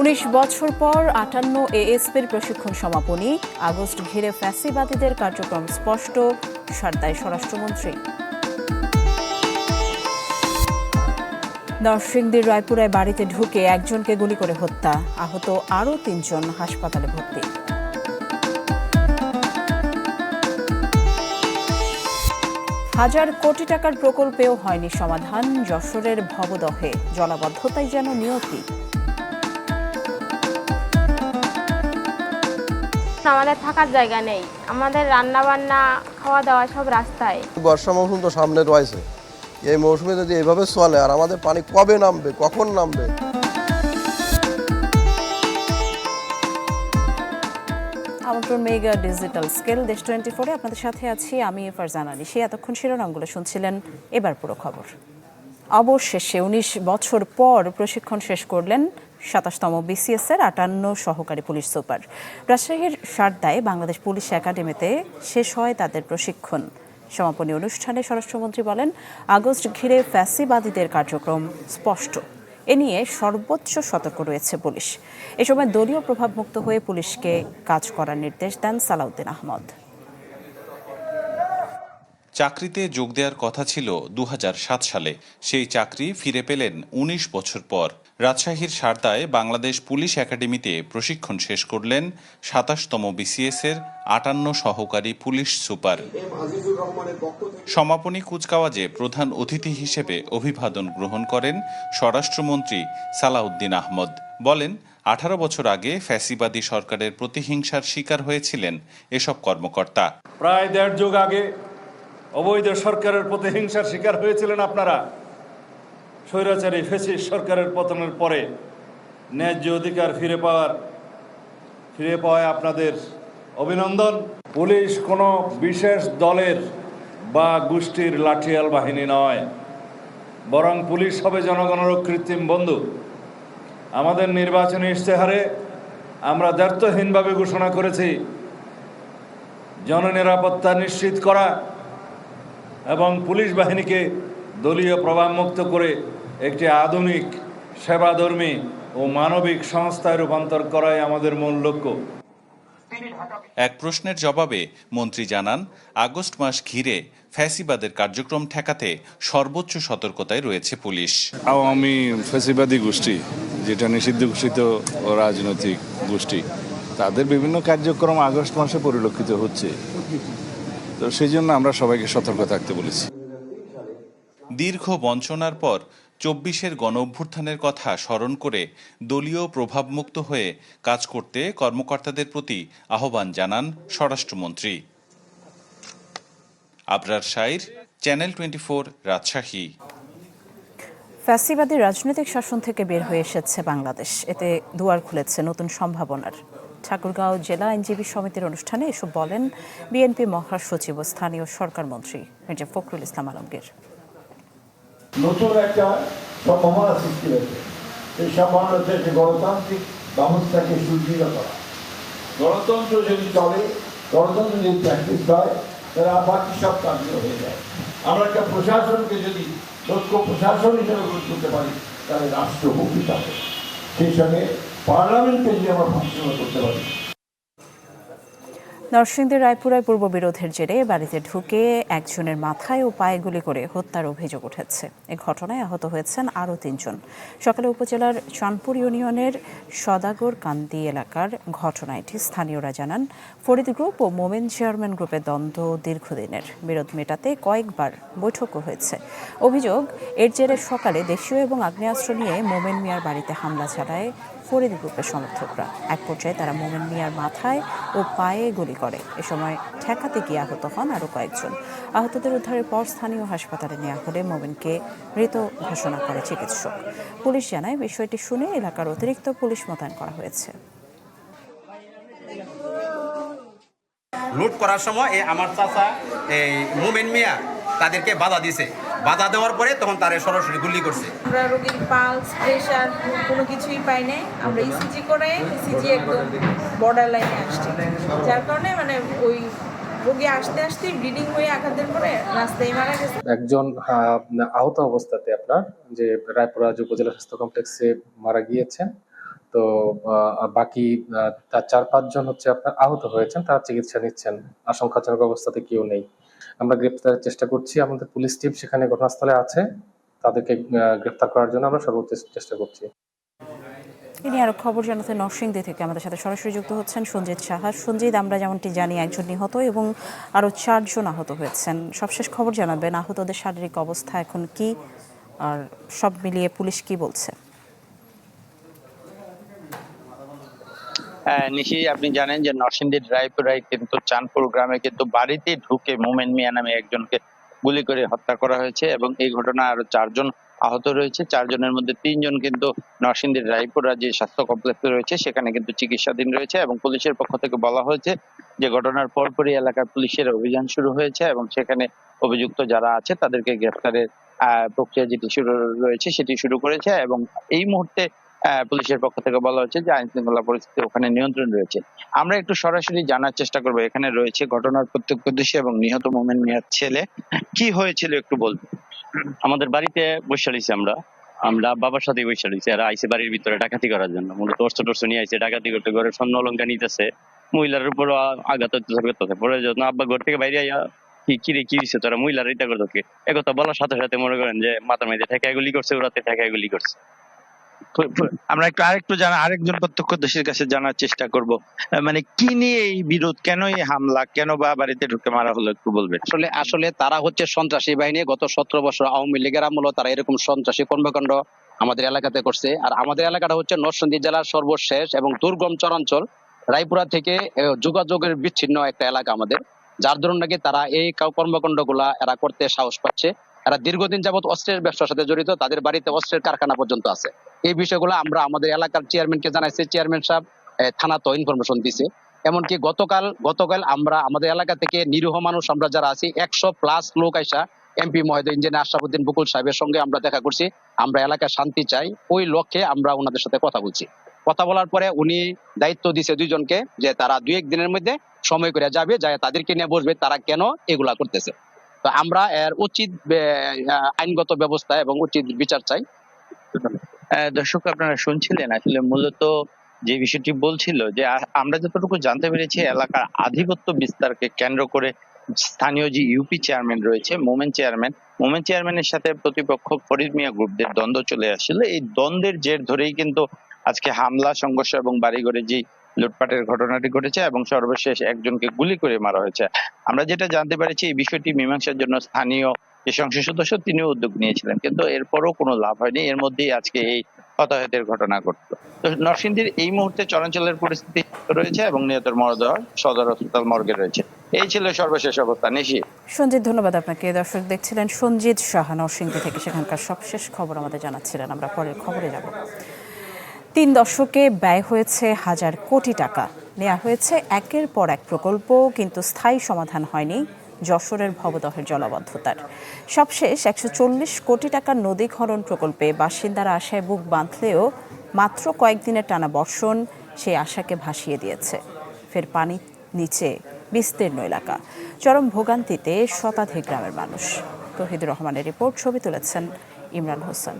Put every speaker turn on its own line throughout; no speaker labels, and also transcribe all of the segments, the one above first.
19 বছর পর 58 এএসপির প্রশিক্ষণ সমাপনী। আগস্ট ঘিরে ফ্যাসিবাদীদের কার্যক্রম স্পষ্ট, সারদায় স্বরাষ্ট্রমন্ত্রী। নরসিংদীর রায়পুরায় বাড়িতে ঢুকে একজনকে গুলি করে হত্যা, আহত আরও 3 জন হাসপাতালে ভর্তি। হাজার কোটি টাকার প্রকল্পেও হয়নি সমাধান, যশোরের ভবদহে জলাবদ্ধতাই যেন নিয়তি।
আমাদের থাকার জায়গা নেই, আমাদের রান্না বান্না খাওয়া দাওয়া সব রাস্তায়।
বর্ষা মৌসুম তো সামনে রয়েছে, এই মৌসুমে যদি এভাবে চলে আর আমাদের পানি কবে নামবে, কখন নামবে?
আমন্ত্রণ মেগা ডিজিটাল স্কেল দেশ 24-এ আপনাদের সাথে আছি আমি ফারজানা নিশি। এতক্ষণ শিরোনামগুলো শুনছিলেন, এবার পুরো খবর। অবশেষে 19 বছর পর প্রশিক্ষণ শেষ করলেন 27তম বিসিএসের 58 সহকারী পুলিশ সুপার। রাজশাহীর সারদায় বাংলাদেশ পুলিশ একাডেমিতে শেষ হয় তাদের প্রশিক্ষণ। সমাপনী অনুষ্ঠানে স্বরাষ্ট্রমন্ত্রী বলেন, আগস্ট ঘিরে ফ্যাসিবাদীদের কার্যক্রম স্পষ্ট, এ নিয়ে সর্বোচ্চ সতর্ক রয়েছে পুলিশ। এ সময় দলীয় প্রভাবমুক্ত হয়ে পুলিশকে কাজ করার নির্দেশ দেন সালাউদ্দিন আহমদ।
চাকরিতে যোগ দেওয়ার কথা ছিল 2007 সালে, সেই চাকরি ফিরে পেলেন 19 বছর পর। রাজশাহীর সারদায় বাংলাদেশ পুলিশ একাডেমিতে প্রশিক্ষণ শেষ করলেন 27তম বিসিএসের 58 সহকারী পুলিশ সুপার। সমাপনী কুচকাওয়াজে প্রধান অতিথি হিসেবে অভিবাদন গ্রহণ করেন স্বরাষ্ট্রমন্ত্রী সালাউদ্দিন আহমদ। বলেন, 18 বছর আগে ফ্যাসিবাদী সরকারের প্রতিহিংসার শিকার হয়েছিলেন এসব কর্মকর্তা।
প্রায় 1.5 যুগ আগে অবৈধ সরকারের প্রতিহিংসার শিকার হয়েছিলেন আপনারা। স্বৈরাচারী ফ্যাসিস্ট সরকারের পতনের পরে ন্যায্য অধিকার ফিরে পাওয়ায় আপনাদের অভিনন্দন। পুলিশ কোনো বিশেষ দলের বা গোষ্ঠীর লাঠিয়াল বাহিনী নয়, বরং পুলিশ হবে জনগণের কৃত্রিম বন্ধু। আমাদের নির্বাচনী ইশতেহারে আমরা দ্ব্যর্থহীনভাবে ঘোষণা করেছি, জননিরাপত্তা নিশ্চিত করা এবং পুলিশ বাহিনীকে দলীয় প্রভাবমুক্ত করে একটি আধুনিক, সেবাধর্মী ও মানবিক সংস্থায় রূপান্তর করাই আমাদের মূল লক্ষ্য।
এক প্রশ্নের জবাবে মন্ত্রী জানান, আগস্ট মাস ঘিরে ফ্যাসিবাদের কার্যক্রম ঠেকাতে সর্বোচ্চ সতর্কতায় রয়েছে পুলিশ।
আওয়ামী ফ্যাসিবাদী গোষ্ঠী, যেটা নিষিদ্ধ ঘোষিত রাজনৈতিক গোষ্ঠী, তাদের বিভিন্ন কার্যক্রম আগস্ট মাসে পরিলক্ষিত হচ্ছে, তো সেই জন্য আমরা সবাইকে সতর্ক থাকতে বলেছি।
দীর্ঘ বঞ্চনার পর 24-এর গণ অভ্যুত্থানের কথা স্মরণ করে দলীয় প্রভাবমুক্ত হয়ে কাজ করতে কর্মকর্তাদের প্রতি আহ্বান জানান স্বরাষ্ট্রমন্ত্রী। আবরার শাইর, চ্যানেল 24, রাজশাহী।
ফ্যাসিবাদী রাজনৈতিক শাসন থেকে বের হয়ে এসেছে বাংলাদেশ, এতে দুয়ার খুলেছে নতুন সম্ভাবনার। ঠাকুরগাঁও জেলা আইনজীবী সমিতির অনুষ্ঠানে এসব বলেন বিএনপি মহাসচিব ও স্থানীয় সরকার মন্ত্রী মির্জা ফখরুল ইসলাম আলমগীর।
নতুন একটা সম্ভাবনা সৃষ্টি হয়েছে, এই সম্ভাবনা হচ্ছে যে গণতান্ত্রিক ব্যবস্থাকে সুদৃঢ় করা। গণতন্ত্র যদি চলে, গণতন্ত্র যদি প্র্যাকটিস হয়, তাহলে বাকি সব কার্য হয়ে যায়। আমরা একটা প্রশাসনকে যদি দক্ষ প্রশাসন হিসেবে গড়ে তুলতে পারি, তাহলে রাষ্ট্র উপকৃত হবে। সেই সঙ্গে পার্লামেন্টকে যদি আমরা ফাংশনাল করতে পারি।
নরসিংদীর রায়পুরায় পূর্ব বিরোধের জেরে বাড়িতে ঢুকে একজনের মাথায় ও পায়ে গুলি করে হত্যার অভিযোগ উঠেছে। এ ঘটনায় আহত হয়েছেন আরও 3 জন। সকালে উপজেলার চাঁদপুর ইউনিয়নের সদাগর কান্দি এলাকার ঘটনা এটি। স্থানীয়রা জানান, ফরিদ গ্রুপ ও মোমেন চেয়ারম্যান গ্রুপের দ্বন্দ্ব দীর্ঘদিনের, বিরোধ মেটাতে কয়েকবার বৈঠকও হয়েছে। অভিযোগ, এর জেরে সকালে দেশীয় এবং আগ্নেয়াস্ত্র নিয়ে মোমেন মিয়ার বাড়িতে হামলা চালায় ফরিদ গ্রুপের সমর্থকরা। এক পর্যায়ে তারা মোমেন মিয়ার মাথায় ও পায়ে গুলি করে। এ সময় ঠেকাতে গিয়ে আহত হন আরও কয়েকজন। আহতদের উদ্ধারের পর স্থানীয় হাসপাতালে নেওয়া হলে মোমেনকে মৃত ঘোষণা করে চিকিৎসক। পুলিশ জানায়, বিষয়টি শুনে এলাকার অতিরিক্ত পুলিশ মোতায়েন করা হয়েছে।
লুট করার সময় আমার চাচা মোমেন মিয়া তাদেরকে বাধা দিয়েছে। বাধা দেওয়ার পরে তখন তারা সরাসরি গুলি করছে।
আমরা রোগীর পালস, প্রেশার কোনো কিছুই পাই নাই। আমরা ইসিজি করে একদম বর্ডার লাইনে আসছি, যার কারণে মানে ওই রোগী আসতে আসতে ব্লিডিং হয়ে আঘাতের পরে রাস্তায় মারা গেছে।
একজন আহত অবস্থাতে আপনার যে রায়পুরা উপজেলা স্বাস্থ্য কমপ্লেক্সে মারা গিয়েছেন, তো বাকি 4-5 জন হচ্ছে আপনার আহত হয়েছেন, তারা চিকিৎসা নিচ্ছেন, আশঙ্কাজনক অবস্থাতে কেউ নেই। আমরা গ্রেপ্তারের চেষ্টা করছি, আমাদের পুলিশ টিম সেখানে ঘটনাস্থলে আছে, তাদেরকে গ্রেপ্তার করার জন্য আমরা সর্বোচ্চ চেষ্টা করছি।
ইনি আরো খবর জানাতে নরসিংদী থেকে আমাদের সাথে সরাসরি যুক্ত হচ্ছেন সঞ্জিত সাহা। সঞ্জিত, আমরা যেমনটি জানি একজন নিহত এবং আরো 4 জন আহত হয়েছেন, সবশেষ খবর জানাবেন আহতদের শারীরিক অবস্থা এখন কি, আর সব মিলিয়ে পুলিশ কি বলছে?
নিশি, আপনি জানেন যে নরসিংদীর রায়পুরায় কিন্তু চাঁদপুর গ্রামে কিন্তু বাড়িতে ঢুকে মোমেন মিয়া নামে একজনকে গুলি করে হত্যা করা হয়েছে এবং এই ঘটনায় আরো 4 জন আহত রয়েছে। 4 জনের মধ্যে 3 জন কিন্তু নরসিংদীর রায়পুরা যে স্বাস্থ্য কমপ্লেক্সে রয়েছে সেখানে কিন্তু চিকিৎসাধীন রয়েছে এবং পুলিশের পক্ষ থেকে বলা হয়েছে যে ঘটনার পরপরই এলাকার পুলিশের অভিযান শুরু হয়েছে এবং সেখানে অভিযুক্ত যারা আছে তাদেরকে গ্রেফতারের প্রক্রিয়া যেটি শুরু রয়েছে সেটি শুরু করেছে এবং এই মুহূর্তে পুলিশের পক্ষ থেকে বলা হচ্ছে যে আইন শৃঙ্খলা পরিস্থিতি ওখানে নিয়ন্ত্রণ রয়েছে। আমরা একটু সরাসরি জানার চেষ্টা করবো, এখানে রয়েছে ঘটনার প্রত্যক্ষদর্শী এবং নিহত মোমেন মিয়ার ছেলে, কি হয়েছিল একটু বলবো।
আমাদের বাড়িতে বসে রয়েছি, আমরা বাবার সাথে বসে রয়েছি, আর আইসে বাড়ির ভিতরে ডাকাতি করার জন্য, মূলত অস্ত্র নিয়ে আইসে ডাকাতি করতে, ঘরে স্বর্ণ অলঙ্কার নিতেছে, মহিলার উপর আঘাত করতেছে। পরে যখন আব্বা ঘর থেকে বাইরে আইয়া কি দিচ্ছে তোরা মহিলার ইটা করতে, একথা বলার সাথে সাথে মনে করেন যে মাথার মধ্যে ঠেকায় গুলি করছে, ওরাতে ঠেকায় গুলি করছে।
আমরা আরেকটু আরেকজন প্রত্যক্ষদর্শীর কাছে জানার চেষ্টা করব, মানে কি নিয়ে এই বিরোধ, কেন এই হামলা, কেন বা বাড়িতে ঢুকে মারা হলো একটু বলবেন।
আসলে তারা হচ্ছে সন্ত্রাসী বাহিনী। গত 17 বছর আওয়ামী লীগের আমলে তারা এরকম সন্ত্রাসী কর্মকাণ্ড আমাদের এলাকাতে করছে। আর আমাদের এলাকাটা হচ্ছে নরসিংদী জেলার সর্বশেষ এবং দুর্গম চরাঞ্চল, রায়পুরা থেকে যোগাযোগের বিচ্ছিন্ন একটা এলাকা আমাদের, যার ধরুন নাকি তারা এই কর্মকাণ্ড গুলা এরা করতে সাহস পাচ্ছে। এরা দীর্ঘদিন যাবত অস্ত্রের ব্যবসার সাথে জড়িত, তাদের বাড়িতে অস্ত্রের কারখানা পর্যন্ত আছে। এই বিষয়গুলো আমরা আমাদের এলাকার চেয়ারম্যানকে জানাইছি, চেয়ারম্যান সাহেব থানা তো ইনফরমেশন দিছে। এমনকি গতকাল আমরা আমাদের এলাকা থেকে নিরীহ মানুষ আমরা যারা আছি 100+ লোক আইসা এমপি মহোদয় ইঞ্জিনিয়ার আশরাফুদ্দিন বকুল সাহেবের সঙ্গে আমরা দেখা করছি। আমরা এলাকায় শান্তি চাই, ওই লক্ষ্যে আমরা ওনাদের সাথে কথা বলছি। কথা বলার পরে উনি দায়িত্ব দিছে 2 জনকে যে তারা 2-1 দিনের মধ্যে সময় করে যাবে, যায় তাদেরকে নিয়ে বসবে তারা কেন এগুলা করতেছে। তো আমরা এর উচিত আইনগত ব্যবস্থা এবং উচিত বিচার চাই।
দর্শক, আপনারা শুনছিলেন আসলে মূলত যে বিষয়টি বলছিল যে আমরা যতটুকু জানতে পেরেছি এলাকার আধিপত্য বিস্তারকে কেন্দ্র করে স্থানীয় যে ইউপি চেয়ারম্যান রয়েছে, মোমেন চেয়ারম্যানের সাথে প্রতিপক্ষ ফরিদ মিয়া গ্রুপদের দ্বন্দ্ব চলে আসছিল। এই দ্বন্দ্বের জের ধরেই কিন্তু আজকে হামলা, সংঘর্ষ এবং বাড়িঘরে যে লুটপাটের ঘটনাটি ঘটেছে এবং সর্বশেষ একজনকে গুলি করে মারা হয়েছে। আমরা যেটা জানতে পেরেছি এই বিষয়টি মীমাংসার জন্য স্থানীয় যে সংসদ সদস্য তিনিও উদ্যোগ নিয়েছিলেন, কিন্তু এরপরও কোনো লাভ হয়নি। এর মধ্যেই আজকে এই হতাহতের ঘটনা ঘটলো। তো নরসিংদীর এই মুহূর্তে চরাঞ্চলের পরিস্থিতি রয়েছে এবং নিহতের মরদেহ সদর হাসপাতাল মর্গে রয়েছে। এই ছিল সর্বশেষ অবস্থা। নিশি।
সঞ্জিত, ধন্যবাদ আপনাকে। দর্শক দেখছিলেন সঞ্জিত সাহা নরসিংদী থেকে, সেখানকার সবশেষ খবর আমাদের জানাচ্ছিলেন। আমরা পরের খবরে যাব। 3 দশকে ব্যয় হয়েছে হাজার কোটি টাকা, নেওয়া হয়েছে একের পর এক প্রকল্প, কিন্তু স্থায়ী সমাধান হয়নি যশোরের ভবদহের জলাবদ্ধতার। সবশেষ 140 কোটি টাকার নদী খনন প্রকল্পে বাসিন্দারা আশায় বুক বাঁধলেও মাত্র কয়েকদিনের টানা বর্ষণ সেই আশাকে ভাসিয়ে দিয়েছে। ফের পানি নিচে বিস্তীর্ণ এলাকা, চরম ভোগান্তিতে শতাধিক গ্রামের মানুষ। তৌহিদুর রহমানের রিপোর্ট, ছবি তুলেছেন ইমরান হোসেন।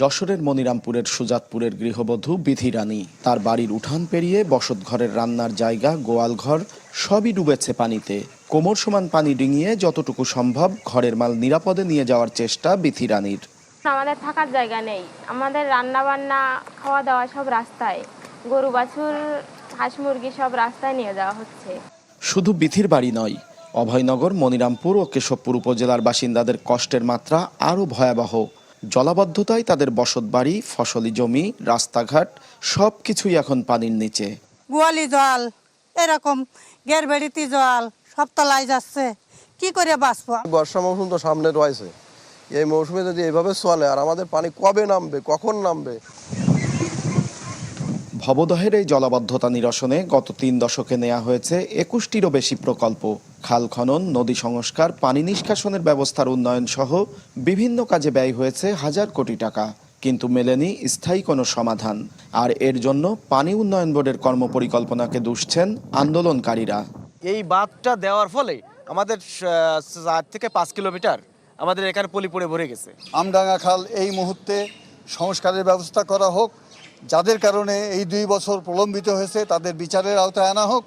যশোরের মনিরামপুরের সুজাতপুরের গৃহবধূ বিধি রানী, তার বাড়ির উঠান পেরিয়ে বসত ঘরের রান্নার জায়গা, গোয়াল ঘর সবই ডুবেছে পানিতে। কোমর সমান পানি ডিঙিয়ে যতটুকু সম্ভব ঘরের মাল নিরাপদে নিয়ে যাওয়ার চেষ্টা বিধি রানীর।
আমাদের থাকার জায়গা নেই, আমাদের রান্না বান্না খাওয়া দাওয়া সব রাস্তায়, গরু বাছুর হাঁস মুরগি সব রাস্তায় নিয়ে যাওয়া হচ্ছে।
শুধু বিধির বাড়ি নয়, অভয়নগর, মনিরামপুর ও কেশবপুর উপজেলার বাসিন্দাদের কষ্টের মাত্রা আরও ভয়াবহ। জলাবদ্ধতায় তাদের বসতবাড়ি, ফসলি জমি, রাস্তাঘাট সবকিছুই এখন পানির নিচে।
গোয়ালি জল, এরকম গেরবেড়িতে জল, সব তলায় যাচ্ছে, কি করে বাঁচবো?
বর্ষা মৌসুম তো সামনে রয়েছে, এই মৌসুমে যদি এইভাবে চলে আর আমাদের পানি কবে নামবে, কখন নামবে।
ভবদহের এই জলাবদ্ধতা নিরসনে গত 3 দশকে নেওয়া হয়েছে 21টিরও বেশি প্রকল্প। খাল খনন, নদী সংস্কার, পানি নিষ্কাশনের ব্যবস্থার উন্নয়ন সহ বিভিন্ন কাজে ব্যয় হয়েছে হাজার কোটি টাকা, কিন্তু মেলেনি স্থায়ী কোনো সমাধান। আর এর জন্য পানি উন্নয়ন বোর্ডের কর্মপরিকল্পনাকে দুষছেন আন্দোলনকারীরা।
এই বাঁধটা দেওয়ার ফলে আমাদের 4 থেকে 5 কিলোমিটার আমাদের এখানে পলি পড়ে ভরে গেছে।
আমডাঙ্গা খাল এই মুহূর্তে সংস্কারের ব্যবস্থা করা হোক, যাদের কারণে এই 2 বছর প্রলম্বিত হয়েছে তাদের বিচারের আওতায় আনা হোক।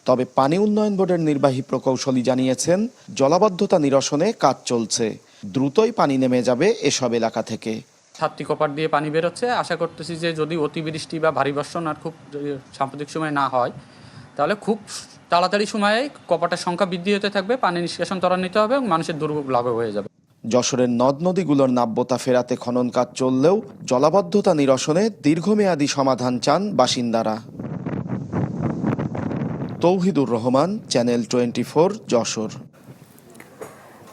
তবে পানি উন্নয়ন বোর্ডের নির্বাহী প্রকৌশলী জানিয়েছেন জলাবদ্ধতা নিরসনে কাজ চলছে, দ্রুতই পানি নেমে যাবে এসব এলাকা থেকে।
7টি কপার দিয়ে পানি বেরোচ্ছে। আশা করতেছি যে যদি অতিবৃষ্টি বা ভারী বর্ষণ আর খুব সাম্প্রতিক সময় না হয়, তাহলে খুব তাড়াতাড়ি সময়ে কপাটের সংখ্যা বৃদ্ধি হতে থাকবে, পানি নিষ্কাশন ত্বরান্বিত হবে এবং মানুষের দুর্ভোগ লাঘব হয়ে যাবে।
যশোরের নদ নদীগুলোর নাব্যতা ফেরাতে খনন কাজ চললেও জলাবদ্ধতা নিরসনে দীর্ঘমেয়াদী সমাধান চান বাসিন্দারা। তৌহিদুর রহমান, চ্যানেল 24, যশোর।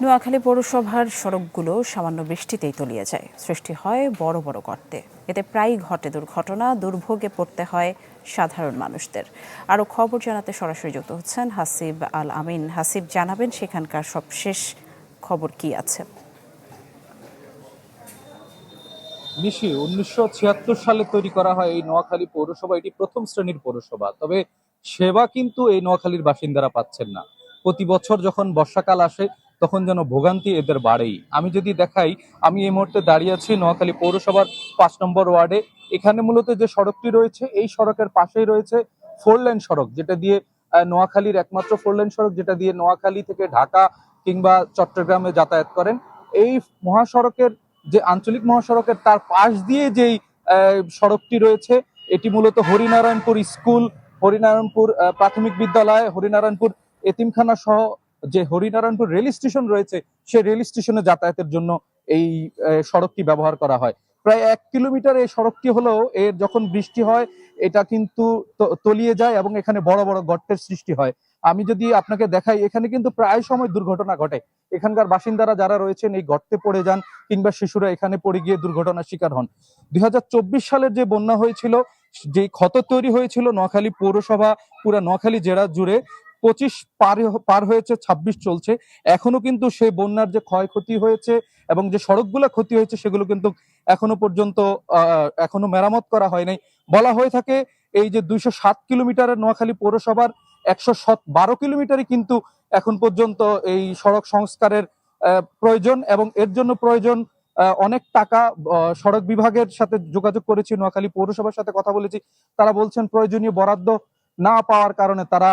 নোয়াখালী পৌরসভার সড়কগুলো সামান্য বৃষ্টিতেই তলিয়ে যায়, সৃষ্টি হয় বড় বড় গর্তে। এতে প্রায়ই ঘটে দুর্ঘটনা, দুর্ভোগে পড়তে হয় সাধারণ মানুষদের। আরও খবর জানাতে সরাসরি যুক্ত হচ্ছেন হাসিব আল আমিন। হাসিব, জানাবেন সেখানকার সবশেষ খবর কি আছে?
নিশি 1976 সালে তৈরি করা হয় এই নোয়াখালী পৌরসভা। এটি প্রথম শ্রেণীর পৌরসভা, তবে সেবা কিন্তু এই নোয়াখালীর বাসিন্দারা পাচ্ছেন না। প্রতি বছর যখন বর্ষাকাল আসে তখন যেন ভোগান্তি এদের বাড়েই। আমি যদি দেখাই, আমি এই মুহূর্তে দাঁড়িয়ে আছি নোয়াখালী পৌরসভার 5 নম্বর ওয়ার্ডে। এখানে মূলত যে সড়কটি রয়েছে, এই সড়কের পাশেই রয়েছে 4 লেন সড়ক, যেটা দিয়ে নোয়াখালীর একমাত্র 4 লেন সড়ক, যেটা দিয়ে নোয়াখালী থেকে ঢাকা কিংবা চট্টগ্রামে যাতায়াত করেন। এই মহাসড়কের যে আঞ্চলিক মহাসড়কের তার পাশ দিয়ে যেই সড়কটি রয়েছে, এটি মূলত হরিনারায়ণপুর স্কুল, হরিনারায়ণপুর প্রাথমিক বিদ্যালয়, হরিনারায়ণপুর এতিমখানা সহ যে হরিনারায়ণপুর রেল স্টেশন রয়েছে, সেই রেল স্টেশনে যাতায়াতের জন্য এই সড়কটি ব্যবহার করা হয়। প্রায় 1 কিলোমিটার এই সড়কটি হলেও এর যখন বৃষ্টি হয় এটা কিন্তু তলিয়ে যায় এবং এখানে বড় বড় গর্তের সৃষ্টি হয়। আমি যদি আপনাকে দেখাই, এখানে কিন্তু প্রায় সময় দুর্ঘটনা ঘটে। এখানকার বাসিন্দারা যারা রয়েছেন এই গর্তে পড়ে যান কিংবা শিশুরা এখানে পড়ে গিয়ে দুর্ঘটনার শিকার হন। 2024 সালের যে বন্যা হয়েছিল, যে ক্ষত তৈরি হয়েছিল নোয়াখালী পৌরসভা, পুরা নোয়াখালী জেলা জুড়ে 25 পার হয়েছে, 26 চলছে। এখনো কিন্তু সেই বন্যার যে ক্ষয়ক্ষতি হয়েছে এবং যে সড়কগুলো ক্ষতি হয়েছে সেগুলো কিন্তু এখনো পর্যন্ত এখনো মেরামত করা হয় নাই। বলা হয়ে থাকে এই যে 207 কিলোমিটারের নোয়াখালী পৌরসভার 112 কিলোমিটারই কিন্তু এখন পর্যন্ত এই সড়ক সংস্কারের প্রয়োজন এবং এর জন্য প্রয়োজন অনেক টাকা। সড়ক বিভাগের সাথে যোগাযোগ করেছি, নোয়াখালী পৌরসভার সাথে কথা বলেছি, তারা বলছেন প্রয়োজনীয় বরাদ্দ না পাওয়ার কারণে তারা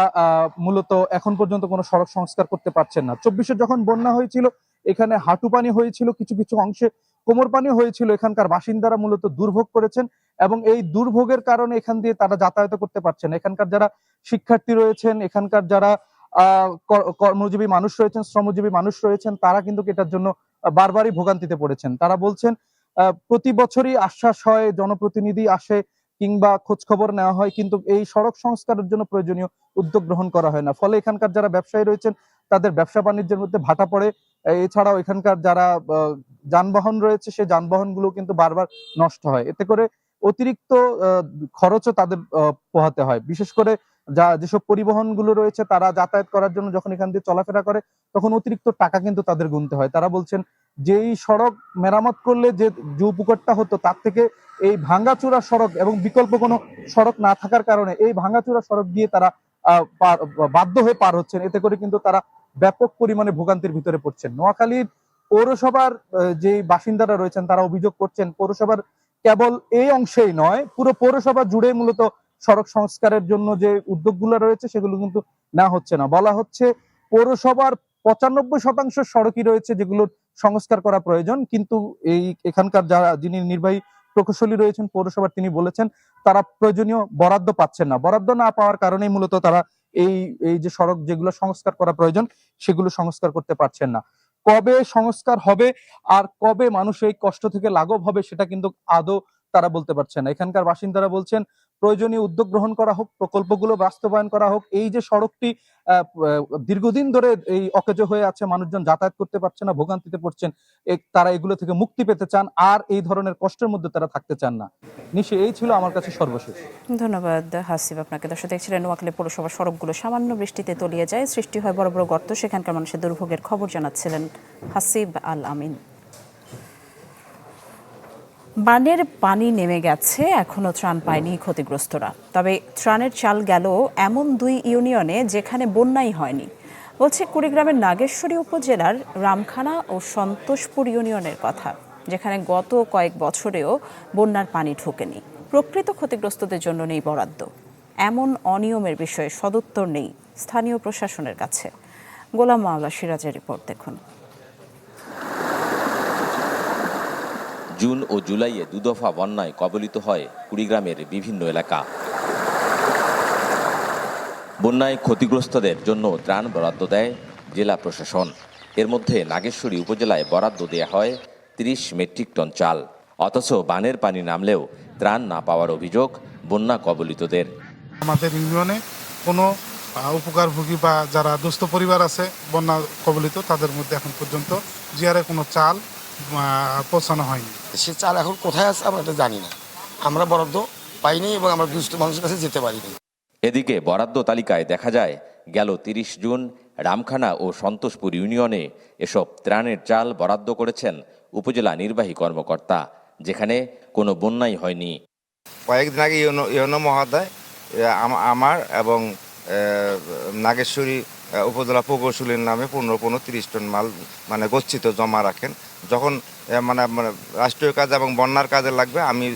মূলত এখন পর্যন্ত কোনো সড়ক সংস্কার করতে পারছেন না। 24-এ যখন বন্যা হয়েছিল এখানে হাঁটু পানি হয়েছিল, কিছু কিছু অংশে কোমর পানি হয়েছিল। এখানকার বাসিন্দারা মূলত দুর্ভোগ করেছেন এবং এই দুর্ভোগের কারণে এখান দিয়ে তারা যাতায়াত করতে পারছেন। এখানকার যারা শিক্ষার্থী রয়েছেন, এখানকার যারা কর্মজীবী মানুষ রয়েছেন, শ্রমজীবী মানুষ রয়েছেন, তারা কিন্তু এটার জন্য বারবারই ভোগান্তিতে পড়েছেন। তারা বলছেন প্রতি বছরই আশ্বাস হয়, জনপ্রতিনিধি আসে কিংবা খোঁজ খবর নেওয়া হয়, কিন্তু এই সড়ক সংস্কারের জন্য প্রয়োজনীয় উদ্যোগ গ্রহণ করা হয় না। ফলে এখানকার যারা ব্যবসায়ী রয়েছেন তাদের ব্যবসা বাণিজ্যের মধ্যে ভাটা পড়ে। এছাড়াও এখানকার যারা যানবাহন রয়েছে সেই যানবাহনগুলো কিন্তু বারবার নষ্ট হয়। এতে করে অতিরিক্ত খরচও তাদের পোহাতে হয়। বিশেষ করে যেসব পরিবহনগুলো রয়েছে তারা যাতায়াত করার জন্য যখন এখান দিয়ে চলাফেরা করে তখন অতিরিক্ত টাকা কিন্তু তাদের গুনতে হয়। তারা বলছেন যেই সড়ক মেরামত করলে যে উপকারটা হতো তার থেকে এই ভাঙ্গাচোরা সড়ক এবং বিকল্প কোনো সড়ক না থাকার কারণে এই ভাঙ্গাচোরা সড়ক দিয়ে তারা বাধ্য হয়ে পার হচ্ছেন। এতে করে কিন্তু তারা ব্যাপক পরিমাণে ভোগান্তির ভিতরে পড়ছেন। নোয়াখালীর পৌরসভার যে বাসিন্দারা রয়েছেন তারা অভিযোগ করছেন পৌরসভার কেবল এই অংশেই নয়, পুরো পৌরসভা জুড়ে মূলত সড়ক সংস্কারের জন্য যে উদ্যোগগুলো রয়েছে সেগুলো কিন্তু না হচ্ছে না। বলা হচ্ছে পৌরসভার 95% সড়কই রয়েছে যেগুলোর সংস্কার করা প্রয়োজন, কিন্তু এখানকার যিনি নির্বাহী প্রকৌশলী রয়েছেন পৌরসভার, তিনি বলেছেন তারা প্রয়োজনীয় বরাদ্দ পাচ্ছেন না। বরাদ্দ না পাওয়ার কারণেই মূলত তারা এই যে সড়ক যেগুলো সংস্কার করা প্রয়োজন সেগুলো সংস্কার করতে পারছেন না। কবে সংস্কার হবে আর কবে মানুষ এই কষ্ট থেকে লাঘব হবে সেটা কিন্তু আদৌ তারা বলতে পারছেন না। এখানকার বাসিন্দারা বলছেন প্রয়োজনীয় উদ্যোগ গ্রহণ করা হোক, প্রকল্পগুলো বাস্তবায়ন করা হোক। এই যে সড়কটি দীর্ঘদিন ধরে এই অকেজো হয়ে আছে, মানুষজন যাতায়াত করতে পারছে না, ভোগান্তিতে পড়ছেন, তারা এগুলো থেকে মুক্তি পেতে চান আর এই ধরনের কষ্টের মধ্যে তারা থাকতে চান না। নিশ্চয়ই এই ছিল আমার কাছে সর্বশেষ।
ধন্যবাদ হাসিব আপনাকে। দর্শক দেখছিলেন নোয়াখালী পৌরসভার সড়কগুলো সামান্য বৃষ্টিতে তলিয়ে যায়, সৃষ্টি হয় বড় বড় গর্ত, সেখানকার মানুষের দুর্ভোগের খবর জানাচ্ছিলেন হাসিব আল আমিন। বানের পানি নেমে গেছে, এখনো ত্রাণ পায়নি ক্ষতিগ্রস্তরা। তবে ত্রাণের চাল গেল এমন 2 ইউনিয়নে যেখানে বন্যাই হয়নি। বলছে কুড়িগ্রামের নাগেশ্বরী উপজেলার রামখানা ও সন্তোষপুর ইউনিয়নের কথা, যেখানে গত কয়েক বছরেও বন্যার পানি ঢোকেনি। প্রকৃত ক্ষতিগ্রস্তদের জন্য নেই বরাদ্দ। এমন অনিয়মের বিষয়ে সদুত্তর নেই স্থানীয় প্রশাসনের কাছে। গোলাম মাওলা সিরাজের রিপোর্ট দেখুন।
জুন ও জুলাইয়ে দুদফা বন্যায় কবলিত হয় কুড়িগ্রামের বিভিন্ন এলাকা। বন্যায় ক্ষতিগ্রস্তদের জন্য ত্রাণ বরাদ্দ দেয় জেলা প্রশাসন। এর মধ্যে নাগেশ্বরী উপজেলায় বরাদ্দ দেয়া হয় ৩০ মেট্রিক টন চাল। অথচ বানের পানি নামলেও ত্রাণ না পাওয়ার অভিযোগ বন্যা কবলিতদের।
আমাদের ইউনিয়নে কোনো উপকারভোগী বা যারা দুস্থ পরিবার আছে বন্যা কবলিত, তাদের মধ্যে এখন পর্যন্ত জিআরে কোনো চাল পৌঁছানো হয়নি।
সে চাল এখন কোথায় আছে আমরা এটা জানি না। আমরা বরাদ্দ পাইনি এবং আমরা দুস্থ মানুষের কাছে যেতে পারিনি।
এদিকে বরাদ্দ তালিকায় দেখা যায় গেল ৩০ জুন রামখানা ও সন্তোষপুর ইউনিয়নে এসব ত্রাণের চাল বরাদ্দ করেছেন উপজেলা নির্বাহী কর্মকর্তা, যেখানে কোনো বন্যাই হয়নি।
কয়েকদিন আগে ইউনো মহোদয় আমার এবং নাগেশ্বরী উপজেলা প্রকৌশলীর নামে 15-30 টন মাল গচ্ছিত জমা রাখেন। যখন রাষ্ট্রীয় কাজ এবং বন্যার কাজে লাগবে আমি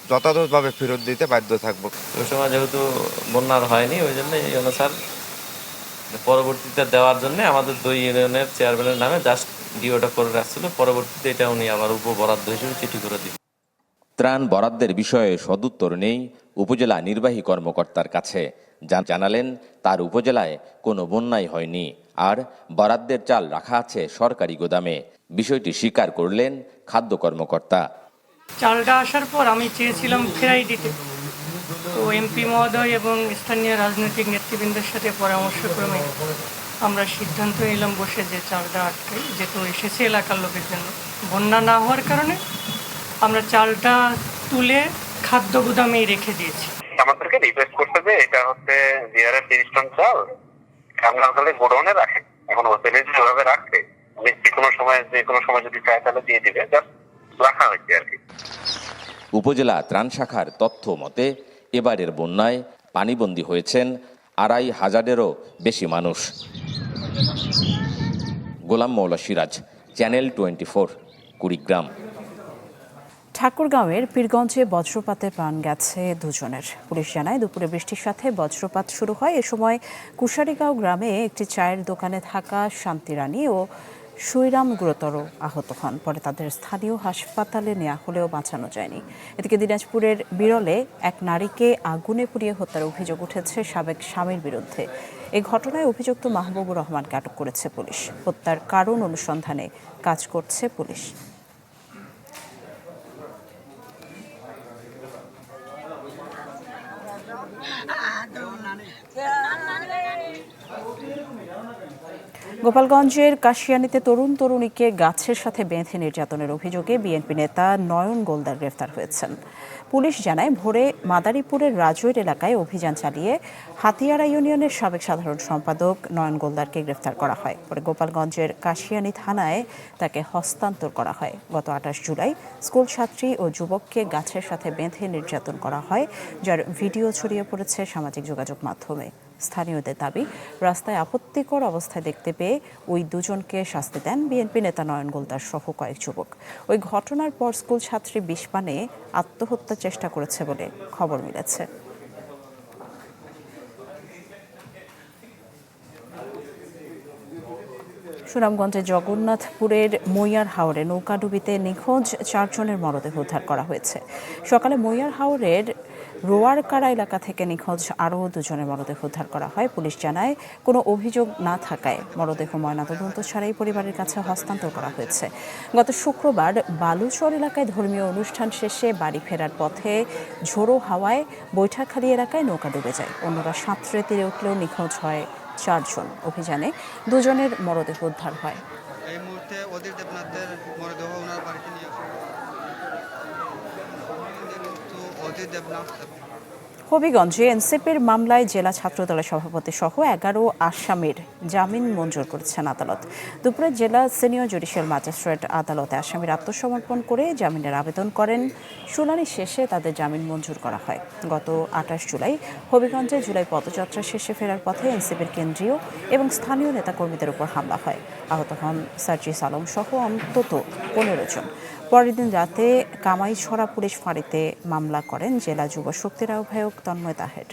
যথাযথভাবে ফেরত দিতে বাধ্য থাকবো।
ওই সময় যেহেতু বন্যার হয়নি, ওই জন্য এই অনুসার পরবর্তীতে দেওয়ার জন্য আমাদের 2 ইউনিয়নের চেয়ারম্যানের নামে জাস্ট ডিওটা করে রাখছিল। পরবর্তীতে এটা উনি আবার উপবরাদ্দ হিসেবে চিঠি করে দিন।
ত্রাণ বরাদ্দের বিষয়ে সদুত্তর নেই উপজেলা নির্বাহী কর্মকর্তার কাছে। জানালেন তার উপজেলায় কোনো বন্যাই হয়নি, আর বরাদ্দের চাল রাখা আছে সরকারি গোদামে। বিষয়টি স্বীকার করলেন খাদ্য কর্মকর্তা।
চালটা আসার পর আমি চেয়েছিলাম ফেরাই দিতে, তো এমপি মহোদয় এবং স্থানীয় রাজনৈতিক নেতৃবৃন্দের সাথে পরামর্শক্রমে আমরা সিদ্ধান্ত নিলাম বসে যে চালটা আটকে যেহেতু এসেছে এলাকার লোকের জন্য। বন্যা না হওয়ার কারণে আমরা চালটা তুলে খাদ্য গুদামেই রেখে দিয়েছি।
আমাদেরকে রিকোয়েস্ট করতে যে এটা হচ্ছে জিআর 30 টন চাল আমরা আসলে গোডাউনে রাখে, এখন হোটেলে যেভাবে রাখছে যে কোনো সময় যদি চায় তাহলে দিয়ে দিবে, জাস্ট রাখা হয়েছে আর কি।
উপজেলা ত্রাণ শাখার তথ্য মতে এবারের বন্যায় পানিবন্দী হয়েছেন ২৫০০-এরও বেশি মানুষ। গোলাম মাওলা সিরাজ, চ্যানেল 24, কুড়িগ্রাম।
ঠাকুরগাঁওয়ের পীরগঞ্জে বজ্রপাতে প্রাণ গেছে 2 জনের। পুলিশ জানায় দুপুরে বৃষ্টির সাথে বজ্রপাত শুরু হয়। এ সময় কুশারিগাঁও গ্রামে একটি চায়ের দোকানে থাকা শান্তি রানী ও সুইরাম গুরুতর আহত হন। পরে তাদের স্থানীয় হাসপাতালে নেওয়া হলেও বাঁচানো যায়নি। এদিকে দিনাজপুরের বিরলে এক নারীকে আগুনে পুড়িয়ে হত্যার অভিযোগ উঠেছে সাবেক স্বামীর বিরুদ্ধে। এই ঘটনায় অভিযুক্ত মাহবুবুর রহমানকে আটক করেছে পুলিশ। হত্যার কারণ অনুসন্ধানে কাজ করছে পুলিশ। গোপালগঞ্জের কাশিয়ানীতে তরুণীকে গাছের সাথে বেঁধে নির্যাতনের অভিযোগে বিএনপি নেতা নয়ন গোলদার গ্রেফতার হয়েছেন। পুলিশ জানায় ভোরে মাদারীপুরের রাজৈর এলাকায় অভিযান চালিয়ে হাতিয়ারা ইউনিয়নের সাবেক সাধারণ সম্পাদক নয়ন গোলদারকে গ্রেফতার করা হয়। পরে গোপালগঞ্জের কাশিয়ানী থানায় তাকে হস্তান্তর করা হয়। গত 28 জুলাই স্কুল ছাত্রী ও যুবককে গাছের সাথে বেঁধে নির্যাতন করা হয়, যার ভিডিও ছড়িয়ে পড়েছে সামাজিক যোগাযোগ মাধ্যমে। স্থানীয়দের দাবি, রাস্তায় আপত্তিকর অবস্থায় দেখতে পেয়ে ওই 2 জনকে শাস্তি দেন বিএনপি নেতা নয়ন গোলদার সহ কয়েক যুবক। ওই ঘটনার পর স্কুল ছাত্রী বিষ পানে আত্মহত্যার চেষ্টা করেছে বলে খবর মিলেছে। সুনামগঞ্জের জগন্নাথপুরের মইয়ার হাওরে নৌকাডুবিতে নিখোঁজ 4 জনের মরদেহ উদ্ধার করা হয়েছে। সকালে মইয়ার হাওরের রোয়ারকাড়া এলাকা থেকে নিখোঁজ আরও 2 জনের মরদেহ উদ্ধার করা হয়। পুলিশ জানায় কোনো অভিযোগ না থাকায় মরদেহ ময়নাতদন্ত ছাড়াই পরিবারের কাছে হস্তান্তর করা হয়েছে। গত শুক্রবার বালুচর এলাকায় ধর্মীয় অনুষ্ঠান শেষে বাড়ি ফেরার পথে ঝোড়ো হাওয়ায় বৈঠাখালী এলাকায় নৌকা ডুবে যায়। অন্যরা সাঁতরে তীরে উঠলেও নিখোঁজ হয় 4 জন। অভিযানে 2 জনের মরদেহ উদ্ধার হয়।
এই মুহূর্তে অধীর দেবনাথের মরদেহ ওনার বাড়িতে নিয়ে আসা।
হবিগঞ্জে এনসিপির মামলায় জেলা ছাত্রদলের সভাপতি সহ 11 আসামির জামিন মঞ্জুর করেছেন আদালত। দুপুরে জেলা সিনিয়র জুডিশিয়াল ম্যাজিস্ট্রেট আদালতে আসামির আত্মসমর্পণ করে জামিনের আবেদন করেন। শুনানি শেষে তাদের জামিন মঞ্জুর করা হয়। গত 28 জুলাই হবিগঞ্জে জুলাই পদযাত্রা শেষে ফেরার পথে এনসিপির কেন্দ্রীয় এবং স্থানীয় নেতাকর্মীদের উপর হামলা হয়। আহত হন সার্জিস আলম সহ অন্তত 15 জন। পরের দিন রাতে কামাইছড়া পুলিশ ফাঁড়িতে মামলা করেন জেলা যুব শক্তির আহ্বায়ক তন্ময় তাহের।